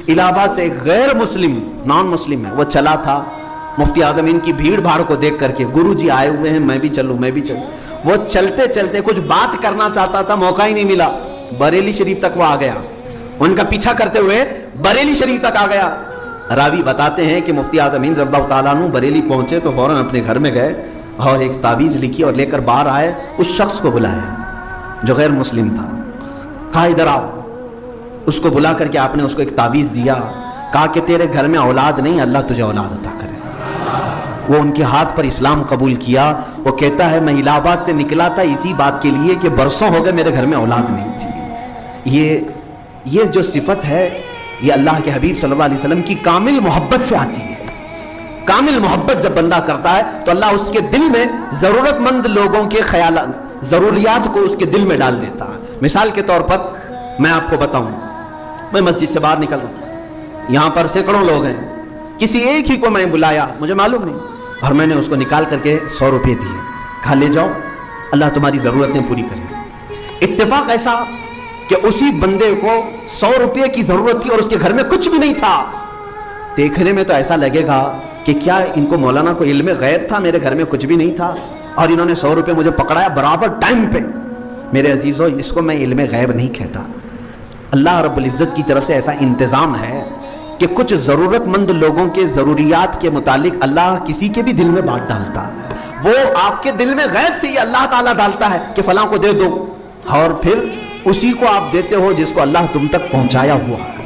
الہ آباد سے ایک غیر مسلم نان مسلم ہے، وہ چلا تھا مفتی اعظم ان کی بھیڑ بھاڑ کو دیکھ کر کے، گرو جی آئے ہوئے ہیں میں بھی چلوں میں بھی چلوں، وہ چلتے چلتے کچھ بات کرنا چاہتا تھا، موقع ہی نہیں ملا، بریلی شریف تک وہ آ گیا، ان کا پیچھا کرتے ہوئے بریلی شریف تک آ گیا۔ راوی بتاتے ہیں کہ مفتی اعظم ہند رضی اللہ تعالیٰ عنہ بریلی پہنچے تو فوراً اپنے گھر میں گئے اور ایک تعویذ لکھی اور لے کر باہر آئے، اس شخص کو بلایا جو غیر مسلم تھا، کہا ادھر آؤ، اس کو بلا کر کے آپ نے اس کو ایک تعویذ دیا، کہا کہ تیرے گھر میں اولاد نہیں، اللہ تجھے اولاد عطا کرے۔ وہ ان کے ہاتھ پر اسلام قبول کیا۔ وہ کہتا ہے میں الہ آباد سے نکلا تھا اسی بات کے لیے کہ برسوں ہو گئے میرے گھر میں اولاد نہیں تھی۔ یہ جو صفت ہے یہ اللہ کے حبیب صلی اللہ علیہ وسلم کی کامل محبت سے آتی ہے۔ کامل محبت جب بندہ کرتا ہے تو اللہ اس کے دل میں ضرورت مند لوگوں کے خیالات، ضروریات کو اس کے دل میں ڈال دیتا ہے۔ مثال کے طور پر میں آپ کو بتاؤں، میں مسجد سے باہر نکل رہا ہوں، یہاں پر سینکڑوں لوگ ہیں، کسی ایک ہی کو میں بلایا، مجھے معلوم نہیں، اور میں نے اس کو نکال کر کے 100 روپے دیے، کہا لے جاؤ اللہ تمہاری ضرورتیں پوری کرے۔ اتفاق ایسا کہ اسی بندے کو 100 روپے کی ضرورت تھی اور اس کے گھر میں کچھ بھی نہیں تھا۔ دیکھنے میں تو ایسا لگے گا کہ کیا ان کو مولانا کو علم غیب تھا، میرے گھر میں کچھ بھی نہیں تھا اور انہوں نے 100 روپے مجھے پکڑایا برابر ٹائم پہ۔ میرے عزیزو، اس کو میں علم غیب نہیں کہتا، اللہ رب العزت کی طرف سے ایسا انتظام ہے کہ کچھ ضرورت مند لوگوں کے ضروریات کے متعلق اللہ کسی کے بھی دل میں بات ڈالتا ہے، وہ آپ کے دل میں غیب سے یہ اللہ تعالیٰ ڈالتا ہے کہ فلاں کو دے دو، اور پھر اسی کو آپ دیتے ہو جس کو اللہ تم تک پہنچایا ہوا ہے۔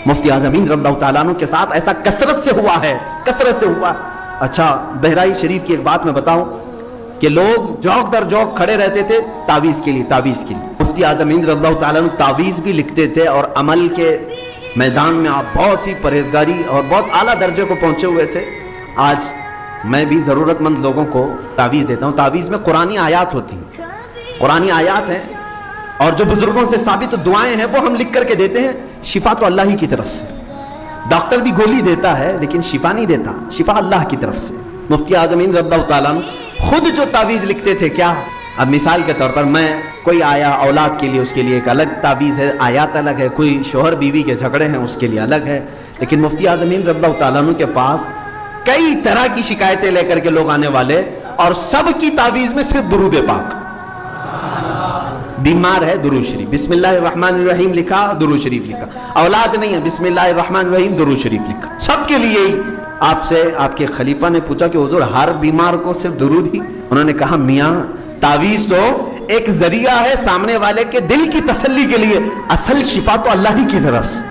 مفتی اعظم رضی اللہ تعالیٰ عنہ کے ساتھ ایسا کثرت سے ہوا ہے، کثرت سے ہوا۔ اچھا، بہرائچ شریف کی ایک بات میں بتاؤں کہ لوگ جوک در جوک کھڑے رہتے تھے تعویذ کے لیے۔ مفتی اعظم رضی اللہ تعالیٰ عنہ تعویذ بھی لکھتے تھے اور عمل کے میدان میں آپ بہت ہی پرہیزگاری اور بہت اعلیٰ درجے کو پہنچے ہوئے تھے۔ آج میں بھی ضرورت مند لوگوں کو تعویذ دیتا ہوں۔ تعویذ میں قرآنی آیات ہوتی ہیں، قرآنی آیات ہیں، اور جو بزرگوں سے ثابت دعائیں ہیں وہ ہم لکھ کر کے دیتے ہیں۔ شفا تو اللہ ہی کی طرف سے، ڈاکٹر بھی گولی دیتا ہے لیکن شفا نہیں دیتا، شفا اللہ کی طرف سے۔ مفتی اعظم رضی اللہ تعالیٰ عنہ خود جو تعویذ لکھتے تھے، کیا اب مثال کے طور پر میں کوئی آیا اولاد کے لیے، اس کے لیے ایک الگ تعویذ ہے، آیات الگ ہے، کوئی شوہر بیوی کے جھگڑے ہیں اس کے لیے الگ ہے، لیکن مفتی اعظم رضی اللہ تعالیٰ عنہ کے پاس کئی طرح کی شکایتیں لے کر کے لوگ آنے والے، اور سب کی تعویذ میں صرف درود پاک۔ بیمار ہے درود شریف، بسم اللہ الرحمن الرحیم لکھا، درود شریف لکھا۔ اولاد نہیں ہے، بسم اللہ الرحمن الرحیم درود شریف لکھا۔ سب کے لیے ہی آپ سے آپ کے خلیفہ نے پوچھا کہ حضور ہر بیمار کو صرف درود ہی؟ انہوں نے کہا میاں تعویذ تو ایک ذریعہ ہے سامنے والے کے دل کی تسلی کے لیے، اصل شفا تو اللہ ہی کی طرف سے۔